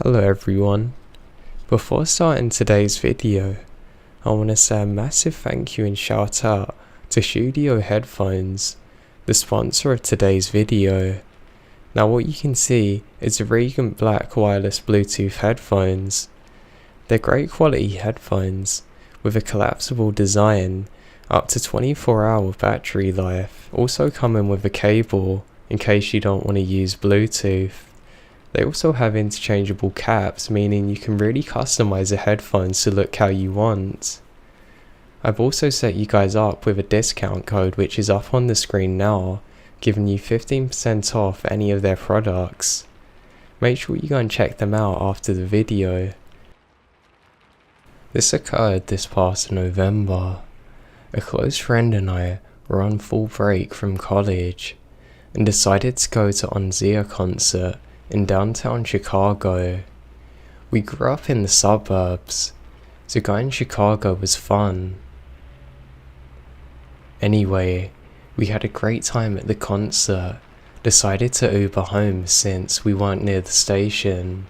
Hello everyone. Before starting today's video, I want to say a massive thank you and shout out to Sudio headphones, the sponsor of today's video. Now what you can see is the Regent Black wireless Bluetooth headphones. They're great quality headphones with a collapsible design, up to 24-hour battery life, also coming with a cable in case you don't want to use Bluetooth. They also have interchangeable caps, meaning you can really customize the headphones to look how you want. I've also set you guys up with a discount code which is up on the screen now, giving you 15% off any of their products. Make sure you go and check them out after the video. This occurred this past November. A close friend and I were on full break from college and decided to go to Untitled concert in downtown Chicago. We grew up in the suburbs, so going to Chicago was fun. Anyway, we had a great time at the concert, decided to Uber home since we weren't near the station.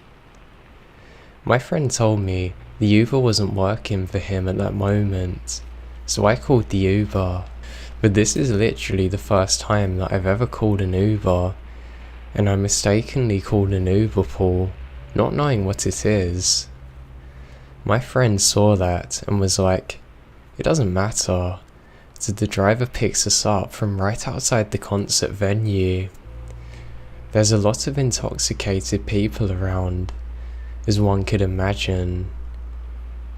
My friend told me the Uber wasn't working for him at that moment, so I called the Uber. But this is literally the first time that I've ever called an Uber, and I mistakenly called an Uber pool, not knowing what it is. My friend saw that and was like, "It doesn't matter," so the driver picks us up from right outside the concert venue. There's a lot of intoxicated people around, as one could imagine,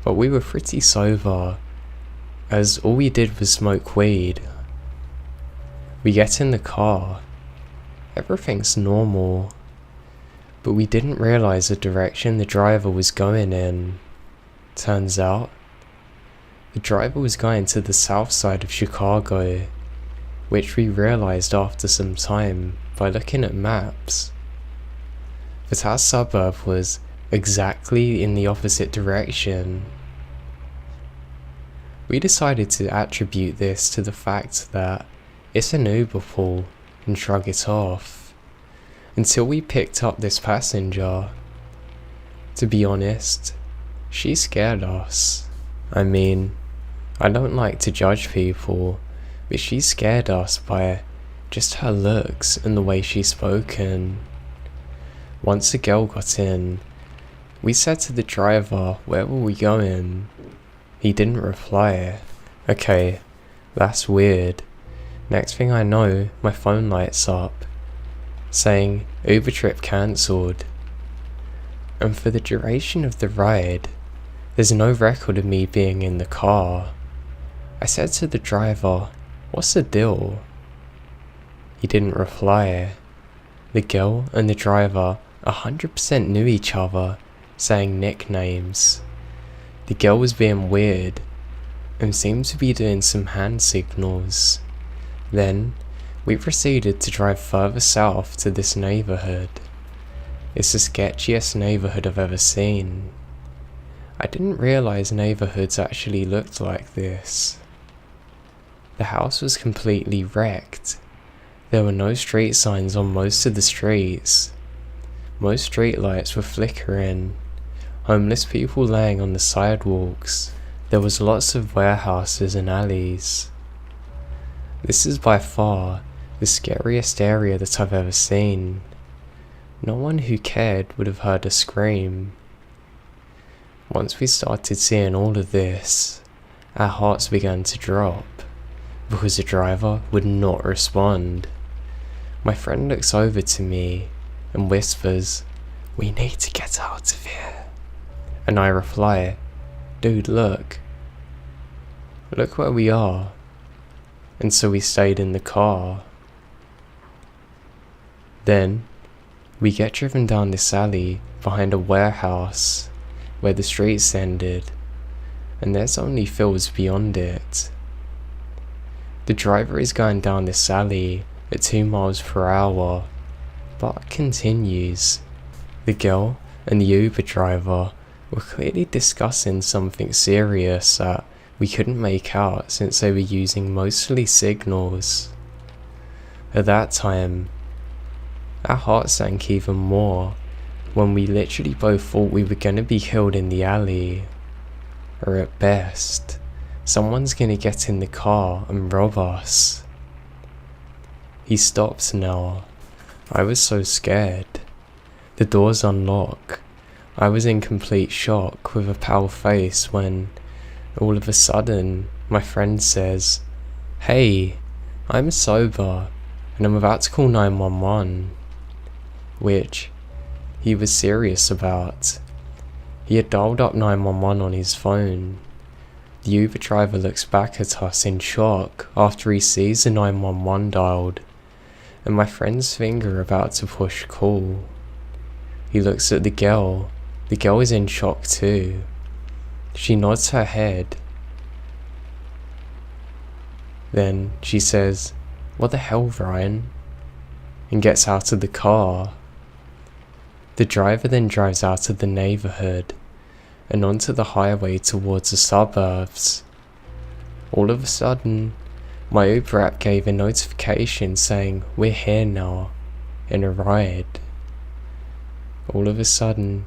but we were pretty sober, as all we did was smoke weed. We get in the car. Everything's normal, but we didn't realize the direction the driver was going in. Turns out, the driver was going to the south side of Chicago, which we realized after some time by looking at maps. But our suburb was exactly in the opposite direction. We decided to attribute this to the fact that it's an Uber pool and shrug it off, until we picked up this passenger. To be honest, she scared us. I mean, I don't like to judge people, but she scared us by just her looks and the way she spoken. Once the girl got in, we said to the driver, "Where were we going?" He didn't reply. Okay, that's weird. Next thing I know, my phone lights up, saying Uber trip cancelled. And for the duration of the ride, there's no record of me being in the car. I said to the driver, "What's the deal?" He didn't reply. The girl and the driver 100% knew each other, saying nicknames. The girl was being weird and seemed to be doing some hand signals. Then, we proceeded to drive further south to this neighborhood. It's the sketchiest neighborhood I've ever seen. I didn't realize neighborhoods actually looked like this. The house was completely wrecked. There were no street signs on most of the streets. Most street lights were flickering. Homeless people laying on the sidewalks. There was lots of warehouses and alleys. This is by far the scariest area that I've ever seen. No one who cared would have heard a scream. Once we started seeing all of this, our hearts began to drop, because the driver would not respond. My friend looks over to me and whispers, "We need to get out of here." And I reply, "Dude, look where we are." And so we stayed in the car. Then, we get driven down this alley behind a warehouse where the streets ended, and there's only fields beyond it. The driver is going down this alley at 2 miles per hour, but continues. The girl and the Uber driver were clearly discussing something serious that we couldn't make out since they were using mostly signals. At that time, our hearts sank even more, when we literally both thought we were gonna be killed in the alley. Or at best, someone's gonna get in the car and rob us. He stopped now. I was so scared. The doors unlock. I was in complete shock with a pale face when, all of a sudden, my friend says, "Hey, I'm sober and I'm about to call 911. Which he was serious about. He had dialed up 911 on his phone. The Uber driver looks back at us in shock after he sees the 911 dialed, and my friend's finger about to push call. He looks at the girl. The girl is in shock too. She nods her head. Then she says, "What the hell, Ryan?" and gets out of the car. The driver then drives out of the neighbourhood and onto the highway towards the suburbs. All of a sudden, my Uber app gave a notification saying, "We're here now," in a ride. All of a sudden,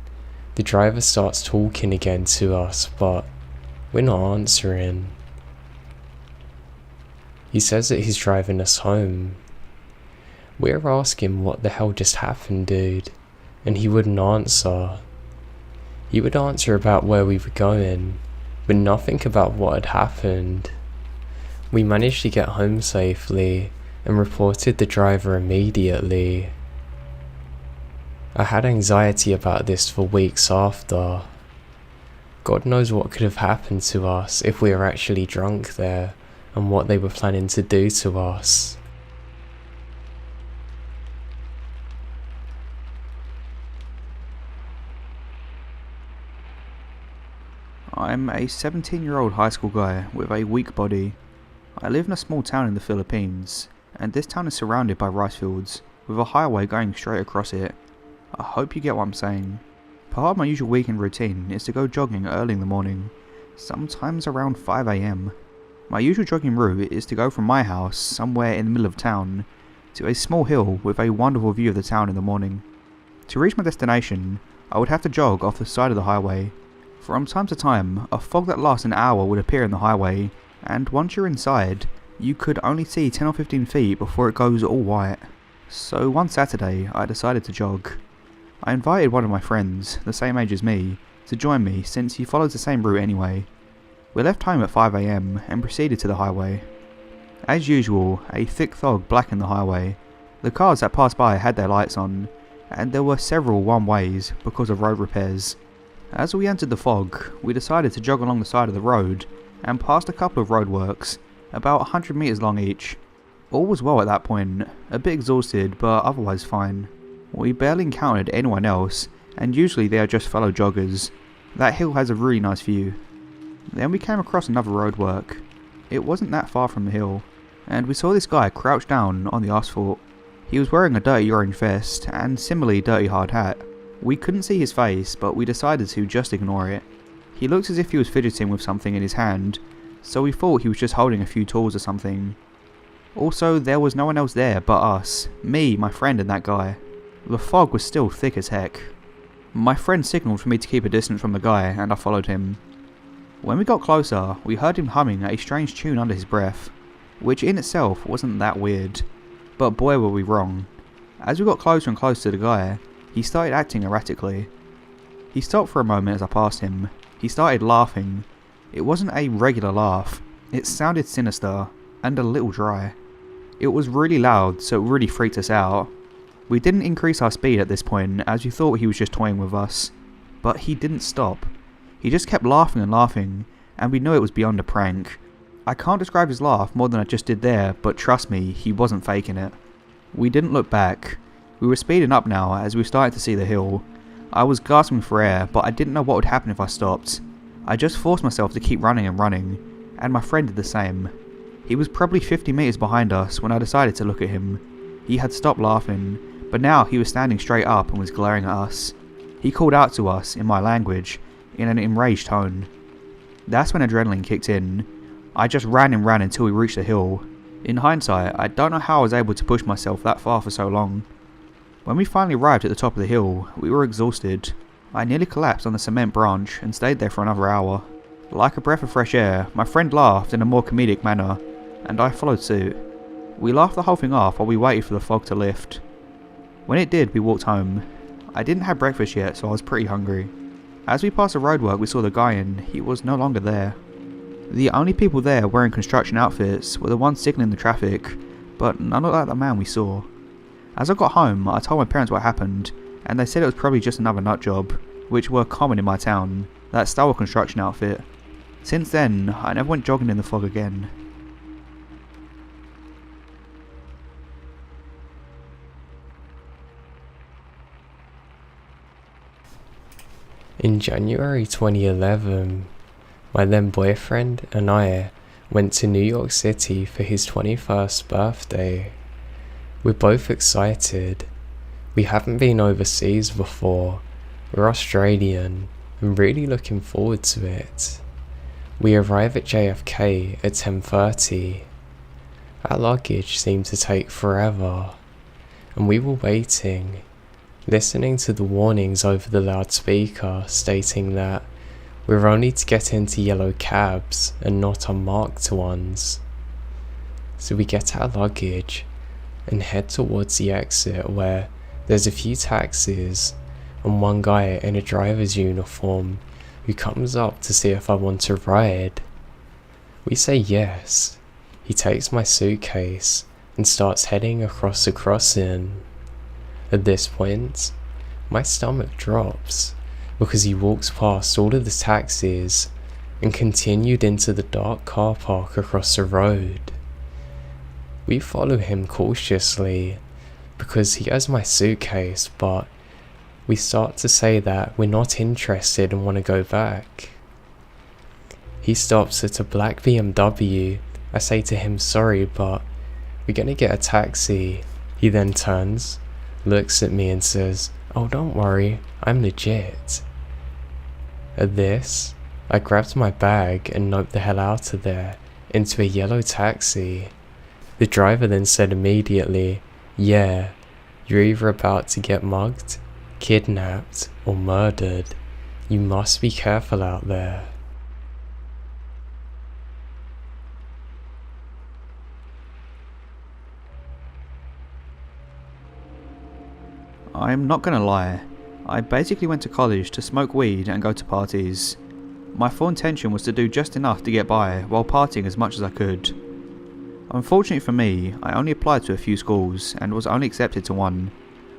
the driver starts talking again to us, but we're not answering. He says that he's driving us home. We're asking what the hell just happened, dude, and he wouldn't answer. He would answer about where we were going, but nothing about what had happened. We managed to get home safely and reported the driver immediately. I had anxiety about this for weeks after. God knows what could have happened to us if we were actually drunk there, and what they were planning to do to us. I'm a 17-year-old high school guy with a weak body. I live in a small town in the Philippines, and this town is surrounded by rice fields, with a highway going straight across it. I hope you get what I'm saying. Part of my usual weekend routine is to go jogging early in the morning, sometimes around 5 AM. My usual jogging route is to go from my house, somewhere in the middle of town, to a small hill with a wonderful view of the town in the morning. To reach my destination, I would have to jog off the side of the highway. From time to time, a fog that lasts an hour would appear in the highway, and once you're inside, you could only see 10 or 15 feet before it goes all white. So one Saturday, I decided to jog. I invited one of my friends, the same age as me, to join me since he follows the same route anyway. We left home at 5 AM and proceeded to the highway. As usual, a thick fog blackened the highway. The cars that passed by had their lights on, and there were several one-ways because of road repairs. As we entered the fog, we decided to jog along the side of the road and passed a couple of roadworks, about 100 metres long each. All was well at that point, a bit exhausted but otherwise fine. We barely encountered anyone else, and usually they are just fellow joggers. That hill has a really nice view. Then we came across another roadwork. It wasn't that far from the hill, and we saw this guy crouched down on the asphalt. He was wearing a dirty orange vest and similarly dirty hard hat. We couldn't see his face, but we decided to just ignore it. He looked as if he was fidgeting with something in his hand, so we thought he was just holding a few tools or something. Also, there was no one else there but us, me, my friend and that guy. The fog was still thick as heck. My friend signalled for me to keep a distance from the guy, and I followed him. When we got closer, we heard him humming a strange tune under his breath, which in itself wasn't that weird. But boy were we wrong. As we got closer and closer to the guy, he started acting erratically. He stopped for a moment as I passed him. He started laughing. It wasn't a regular laugh. It sounded sinister, and a little dry. It was really loud, so it really freaked us out. We didn't increase our speed at this point, as we thought he was just toying with us. But he didn't stop. He just kept laughing and laughing, and we knew it was beyond a prank. I can't describe his laugh more than I just did there, but trust me, he wasn't faking it. We didn't look back. We were speeding up now as we were starting to see the hill. I was gasping for air, but I didn't know what would happen if I stopped. I just forced myself to keep running and running, and my friend did the same. He was probably 50 metres behind us when I decided to look at him. He had stopped laughing, but now he was standing straight up and was glaring at us. He called out to us, in my language, in an enraged tone. That's when adrenaline kicked in. I just ran and ran until we reached the hill. In hindsight, I don't know how I was able to push myself that far for so long. When we finally arrived at the top of the hill, we were exhausted. I nearly collapsed on the cement branch and stayed there for another hour. Like a breath of fresh air, my friend laughed in a more comedic manner, and I followed suit. We laughed the whole thing off while we waited for the fog to lift. When it did, we walked home. I didn't have breakfast yet, so I was pretty hungry. As we passed the roadwork we saw the guy in, he was no longer there. The only people there wearing construction outfits were the ones signalling the traffic, but none like the man we saw. As I got home, I told my parents what happened, and they said it was probably just another nut job, which were common in my town, that stole a construction outfit. Since then, I never went jogging in the fog again. In January 2011, my then boyfriend and I went to New York City for his 21st birthday. We're both excited. We haven't been overseas before. We're Australian and really looking forward to it. We arrive at JFK at 10:30. Our luggage seemed to take forever, and we were waiting, listening to the warnings over the loudspeaker stating that we're only to get into yellow cabs and not unmarked ones. So we get our luggage and head towards the exit where there's a few taxis and one guy in a driver's uniform who comes up to see if I want to ride. We say yes. He takes my suitcase and starts heading across the crossing. At this point, my stomach drops because he walks past all of the taxis and continued into the dark car park across the road. We follow him cautiously because he has my suitcase, but we start to say that we're not interested and want to go back. He stops at a black BMW. I say to him, sorry, but we're gonna get a taxi. He then turns, looks at me and says, oh, don't worry, I'm legit. At this, I grabbed my bag and noped the hell out of there into a yellow taxi. The driver then said immediately, yeah, you're either about to get mugged, kidnapped, or murdered. You must be careful out there. I'm not gonna lie, I basically went to college to smoke weed and go to parties. My full intention was to do just enough to get by while partying as much as I could. Unfortunately for me, I only applied to a few schools and was only accepted to one,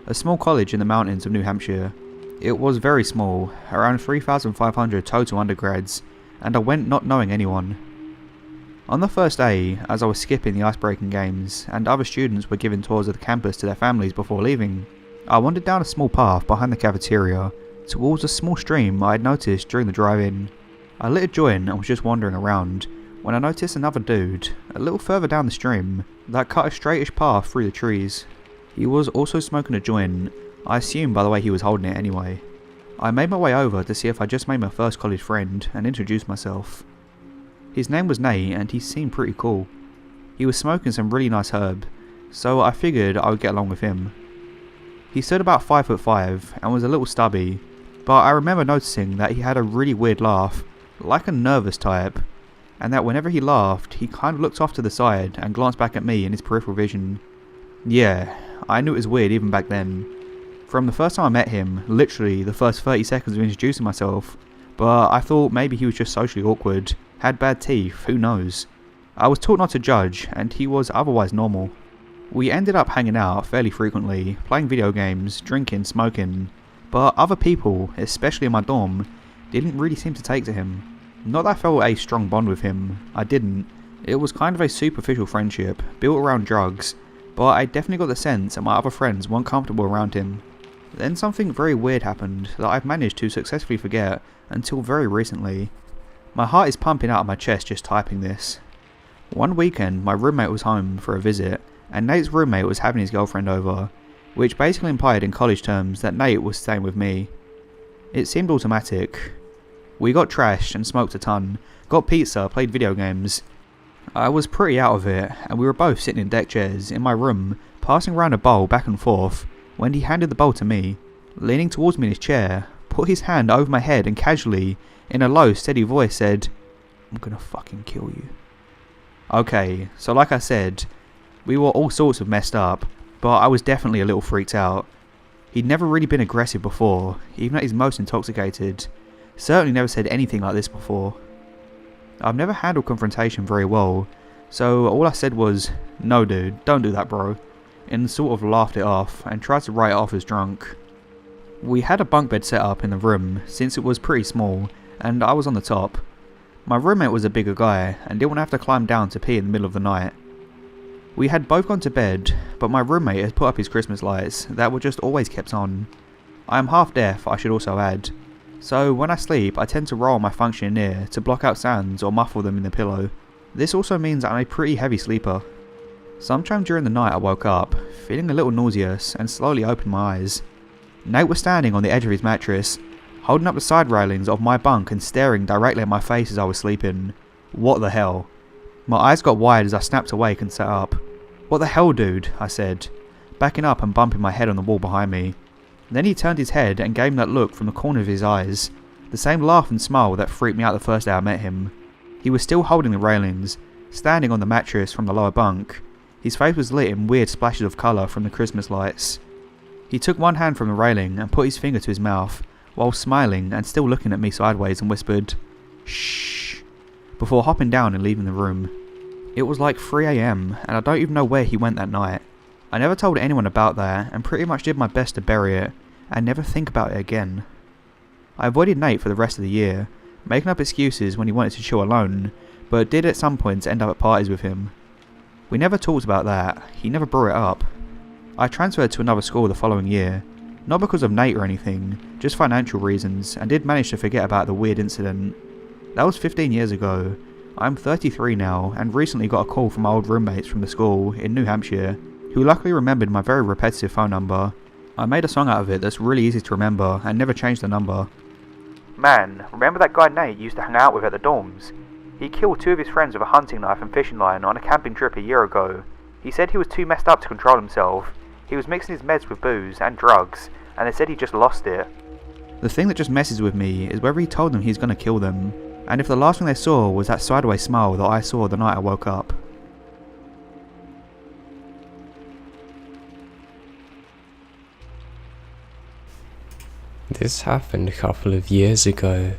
a small college in the mountains of New Hampshire. It was very small, around 3,500 total undergrads, and I went not knowing anyone. On the first day, as I was skipping the ice-breaking games and other students were giving tours of the campus to their families before leaving, I wandered down a small path behind the cafeteria towards a small stream I had noticed during the drive-in. I lit a joint and was just wandering around when I noticed another dude, a little further down the stream, that cut a straightish path through the trees. He was also smoking a joint, I assumed by the way he was holding it anyway. I made my way over to see if I just made my first college friend and introduced myself. His name was Nate and he seemed pretty cool. He was smoking some really nice herb, so I figured I would get along with him. He stood about 5'5" and was a little stubby, but I remember noticing that he had a really weird laugh, like a nervous type, and that whenever he laughed, he kind of looked off to the side and glanced back at me in his peripheral vision. Yeah, I knew it was weird even back then. From the first time I met him, literally the first 30 seconds of introducing myself, but I thought maybe he was just socially awkward, had bad teeth, who knows. I was taught not to judge, and he was otherwise normal. We ended up hanging out fairly frequently, playing video games, drinking, smoking, but other people, especially in my dorm, didn't really seem to take to him. Not that I felt a strong bond with him, I didn't. It was kind of a superficial friendship, built around drugs, but I definitely got the sense that my other friends weren't comfortable around him. Then something very weird happened that I've managed to successfully forget until very recently. My heart is pumping out of my chest just typing this. One weekend, my roommate was home for a visit, and Nate's roommate was having his girlfriend over, which basically implied in college terms that Nate was staying with me. It seemed automatic. We got trashed and smoked a ton, got pizza, played video games. I was pretty out of it, and we were both sitting in deck chairs in my room, passing around a bowl back and forth, when he handed the bowl to me, leaning towards me in his chair, put his hand over my head and casually, in a low, steady voice said, "I'm gonna fucking kill you." Okay, so like I said, we were all sorts of messed up, but I was definitely a little freaked out. He'd never really been aggressive before, even at his most intoxicated. Certainly never said anything like this before. I've never handled confrontation very well, so all I said was, "No dude, don't do that bro," and sort of laughed it off and tried to write it off as drunk. We had a bunk bed set up in the room since it was pretty small, and I was on the top. My roommate was a bigger guy and didn't want to have to climb down to pee in the middle of the night. We had both gone to bed, but my roommate had put up his Christmas lights that were just always kept on. I am half deaf, I should also add, so when I sleep I tend to roll my functioning ear to block out sounds or muffle them in the pillow. This also means I'm a pretty heavy sleeper. Sometime during the night I woke up, feeling a little nauseous, and slowly opened my eyes. Nate was standing on the edge of his mattress, holding up the side railings of my bunk and staring directly at my face as I was sleeping. What the hell? My eyes got wide as I snapped awake and sat up. "What the hell, dude?" I said, backing up and bumping my head on the wall behind me. Then he turned his head and gave me that look from the corner of his eyes, the same laugh and smile that freaked me out the first day I met him. He was still holding the railings, standing on the mattress from the lower bunk. His face was lit in weird splashes of colour from the Christmas lights. He took one hand from the railing and put his finger to his mouth, while smiling and still looking at me sideways, and whispered, "Shh," before hopping down and leaving the room. It was like 3 AM, and I don't even know where he went that night. I never told anyone about that, and pretty much did my best to bury it, and never think about it again. I avoided Nate for the rest of the year, making up excuses when he wanted to chill alone, but did at some points end up at parties with him. We never talked about that, he never brought it up. I transferred to another school the following year, not because of Nate or anything, just financial reasons, and did manage to forget about the weird incident. That was 15 years ago. I'm 33 now, and recently got a call from my old roommates from the school in New Hampshire, who luckily remembered my very repetitive phone number. I made a song out of it that's really easy to remember, and never changed the number. "Man, remember that guy Nate used to hang out with at the dorms? He killed 2 of his friends with a hunting knife and fishing line on a camping trip a year ago. He said he was too messed up to control himself. He was mixing his meds with booze and drugs, and they said he just lost it." The thing that just messes with me is whether he told them he's gonna kill them, and if the last thing they saw was that sideways smile that I saw the night I woke up. This happened a couple of years ago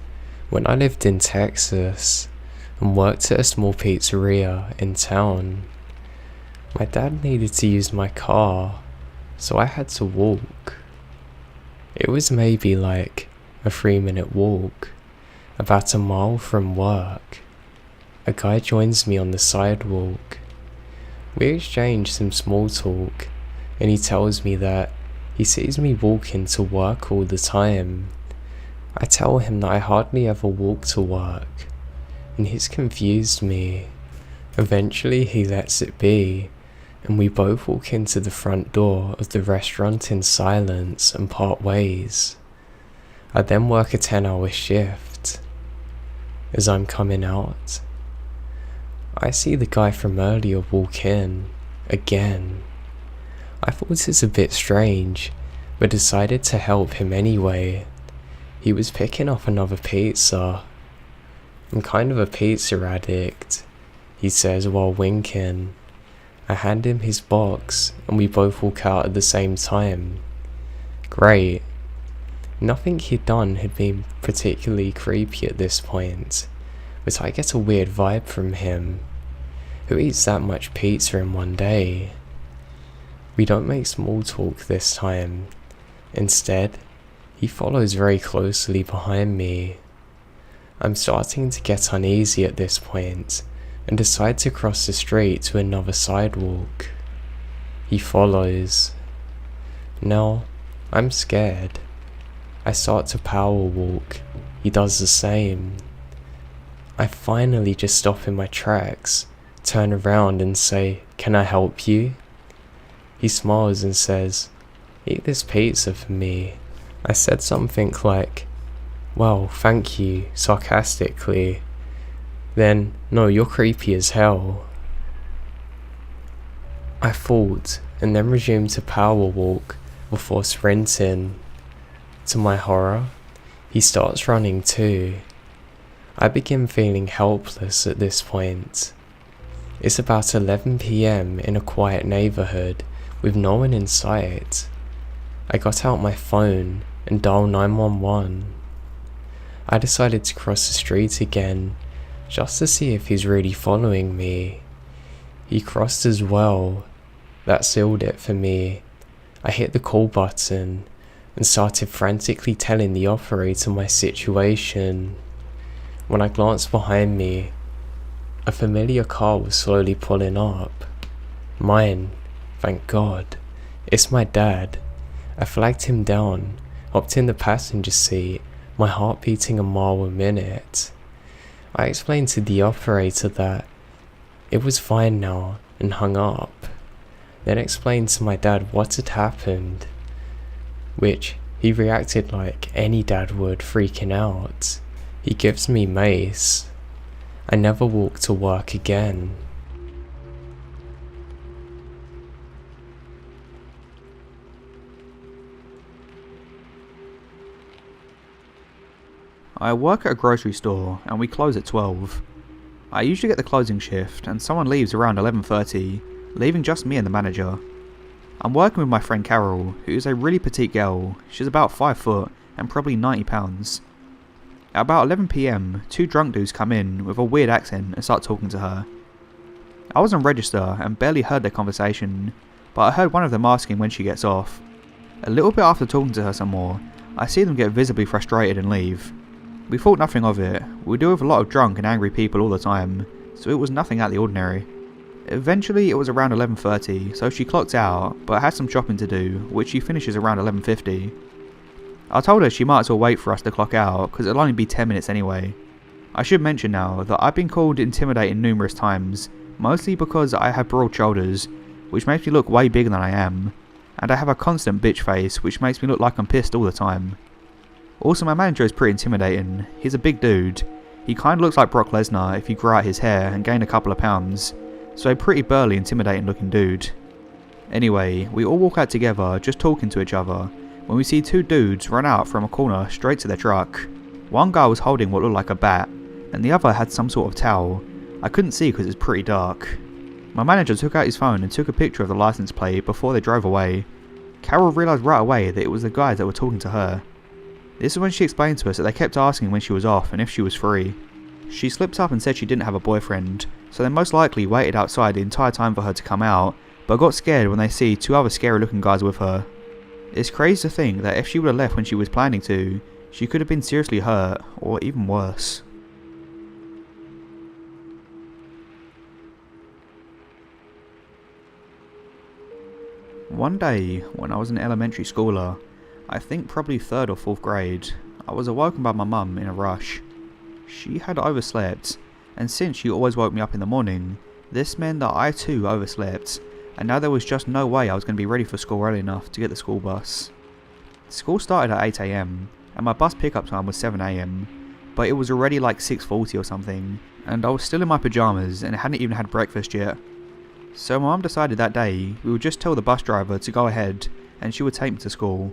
when I lived in Texas and worked at a small pizzeria in town. My dad needed to use my car, so I had to walk. It was maybe like a 3-minute walk, about a mile from work. A guy joins me on the sidewalk. We exchange some small talk, and he tells me that he sees me walking to work all the time. I tell him that I hardly ever walk to work, and he's confused me. Eventually he lets it be, and we both walk into the front door of the restaurant in silence and part ways. I then work a 10-hour shift. As I'm coming out, I see the guy from earlier walk in, again. I thought it a bit strange, but decided to help him anyway. He was picking up another pizza. "I'm kind of a pizza addict," he says while winking. I hand him his box, and we both walk out at the same time. Great. Nothing he'd done had been particularly creepy at this point, but I get a weird vibe from him. Who eats that much pizza in one day? We don't make small talk this time. Instead, he follows very closely behind me. I'm starting to get uneasy at this point, and decide to cross the street to another sidewalk. He follows. Now, I'm scared. I start to power walk. He does the same. I finally just stop in my tracks, turn around and say, "Can I help you?" He smiles and says, "Eat this pizza for me." I said something like, "Well, thank you," sarcastically. Then, "No, you're creepy as hell." I thought, and then resumed to power walk, before sprinting. To my horror, he starts running too. I begin feeling helpless at this point. It's about 11 PM in a quiet neighborhood with no one in sight. I got out my phone and dialed 911. I decided to cross the street again, just to see if he's really following me. He crossed as well. That sealed it for me. I hit the call button and started frantically telling the operator my situation. When I glanced behind me, a familiar car was slowly pulling up. Mine, thank God. It's my dad. I flagged him down, hopped in the passenger seat, my heart beating a mile a minute. I explained to the operator that it was fine now and hung up. Then explained to my dad what had happened, which he reacted like any dad would, freaking out. He gives me mace. I never walked to work again. I work at a grocery store and we close at 12. I usually get the closing shift and someone leaves around 11:30, leaving just me and the manager. I'm working with my friend Carol, who is a really petite girl. She's about 5 foot and probably 90 pounds. At about 11 PM, 2 drunk dudes come in with a weird accent and start talking to her. I was on register and barely heard their conversation, but I heard one of them asking when she gets off. A little bit after talking to her some more, I see them get visibly frustrated and leave. We thought nothing of it. We deal with a lot of drunk and angry people all the time, so it was nothing out of the ordinary. Eventually it was around 11:30, so she clocked out, but had some shopping to do, which she finishes around 11:50. I told her she might as well wait for us to clock out, because it'll only be 10 minutes anyway. I should mention now that I've been called intimidating numerous times, mostly because I have broad shoulders, which makes me look way bigger than I am, and I have a constant bitch face, which makes me look like I'm pissed all the time. Also, my manager is pretty intimidating. He's a big dude. He kinda looks like Brock Lesnar if he grew out his hair and gained a couple of pounds, so a pretty burly, intimidating looking dude. Anyway, we all walk out together, just talking to each other, when we see 2 dudes run out from a corner straight to their truck. One guy was holding what looked like a bat, and the other had some sort of towel. I couldn't see because it's pretty dark. My manager took out his phone and took a picture of the license plate before they drove away. Carol realised right away that it was the guys that were talking to her. This is when she explained to us that they kept asking when she was off and if she was free. She slipped up and said she didn't have a boyfriend, so they most likely waited outside the entire time for her to come out, but got scared when they see 2 other scary looking guys with her. It's crazy to think that if she would have left when she was planning to, she could have been seriously hurt, or even worse. One day, when I was an elementary schooler, I think probably 3rd or 4th grade, I was awoken by my mum in a rush. She had overslept, and since she always woke me up in the morning, this meant that I too overslept, and now there was just no way I was going to be ready for school early enough to get the school bus. School started at 8 AM, and my bus pickup time was 7 AM, but it was already like 6:40 or something, and I was still in my pyjamas and hadn't even had breakfast yet. So my mum decided that day we would just tell the bus driver to go ahead and she would take me to school,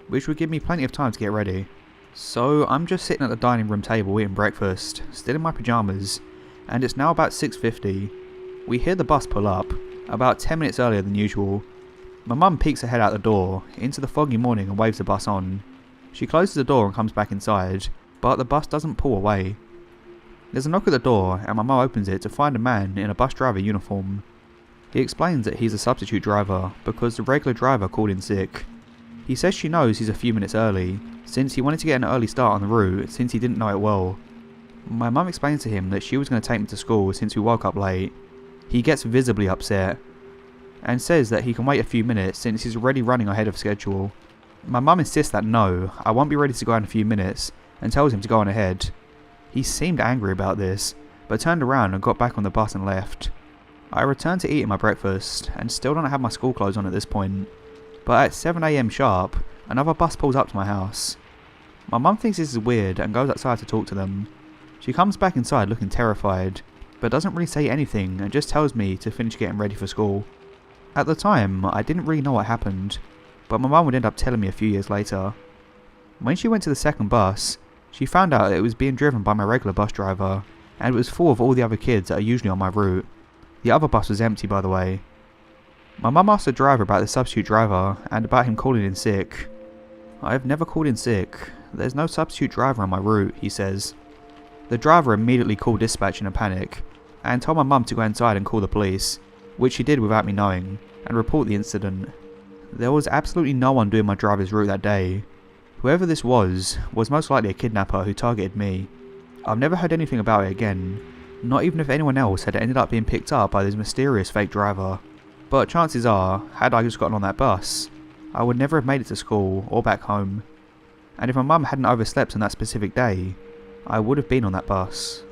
which would give me plenty of time to get ready. So I'm just sitting at the dining room table eating breakfast, still in my pyjamas, and it's now about 6:50. We hear the bus pull up, about 10 minutes earlier than usual. My mum peeks her head out the door, into the foggy morning and waves the bus on. She closes the door and comes back inside, but the bus doesn't pull away. There's a knock at the door and my mum opens it to find a man in a bus driver uniform. He explains that he's a substitute driver because the regular driver called in sick. He says she knows he's a few minutes early, since he wanted to get an early start on the route since he didn't know it well. My mum explains to him that she was going to take me to school since we woke up late. He gets visibly upset, and says that he can wait a few minutes since he's already running ahead of schedule. My mum insists that no, I won't be ready to go in a few minutes, and tells him to go on ahead. He seemed angry about this, but turned around and got back on the bus and left. I returned to eating my breakfast, and still don't have my school clothes on at this point, but at 7 AM sharp, another bus pulls up to my house. My mum thinks this is weird and goes outside to talk to them. She comes back inside looking terrified, but doesn't really say anything and just tells me to finish getting ready for school. At the time, I didn't really know what happened. but my mum would end up telling me a few years later. When she went to the second bus, she found out it was being driven by my regular bus driver, and it was full of all the other kids that are usually on my route. The other bus was empty, by the way. My mum asked the driver about the substitute driver, and about him calling in sick. "I have never called in sick. There's no substitute driver on my route," he says. The driver immediately called dispatch in a panic, and told my mum to go inside and call the police, which she did without me knowing, and report the incident. There was absolutely no one doing my driver's route that day. Whoever this was most likely a kidnapper who targeted me. I've never heard anything about it again, not even if anyone else had ended up being picked up by this mysterious fake driver. But chances are, had I just gotten on that bus, I would never have made it to school or back home. And if my mum hadn't overslept on that specific day, I would have been on that bus.